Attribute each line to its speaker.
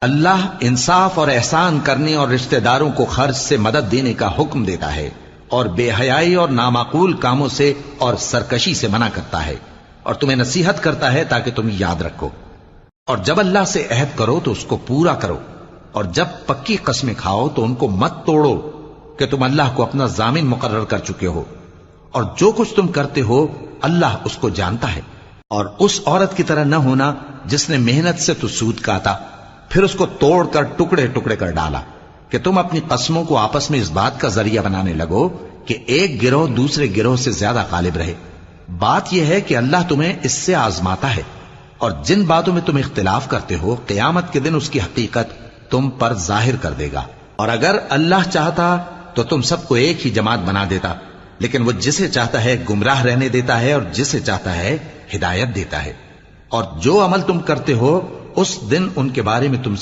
Speaker 1: اللہ انصاف اور احسان کرنے اور رشتہ داروں کو خرچ سے مدد دینے کا حکم دیتا ہے، اور بے حیائی اور نامعقول کاموں سے اور سرکشی سے منع کرتا ہے، اور تمہیں نصیحت کرتا ہے تاکہ تم یاد رکھو۔ اور جب اللہ سے عہد کرو تو اس کو پورا کرو، اور جب پکی قسمیں کھاؤ تو ان کو مت توڑو کہ تم اللہ کو اپنا ضامن مقرر کر چکے ہو، اور جو کچھ تم کرتے ہو اللہ اس کو جانتا ہے۔ اور اس عورت کی طرح نہ ہونا جس نے محنت سے تو سود کاتا پھر اس کو توڑ کر ٹکڑے ٹکڑے کر ڈالا، کہ تم اپنی قسموں کو آپس میں اس بات کا ذریعہ بنانے لگو کہ ایک گروہ دوسرے گروہ سے زیادہ غالب رہے۔ بات یہ ہے کہ اللہ تمہیں اس سے آزماتا ہے، اور جن باتوں میں تم اختلاف کرتے ہو قیامت کے دن اس کی حقیقت تم پر ظاہر کر دے گا۔ اور اگر اللہ چاہتا تو تم سب کو ایک ہی جماعت بنا دیتا، لیکن وہ جسے چاہتا ہے گمراہ رہنے دیتا ہے اور جسے چاہتا ہے ہدایت دیتا ہے۔ اور جو عمل تم کرتے ہو اس دن ان کے بارے میں تم سے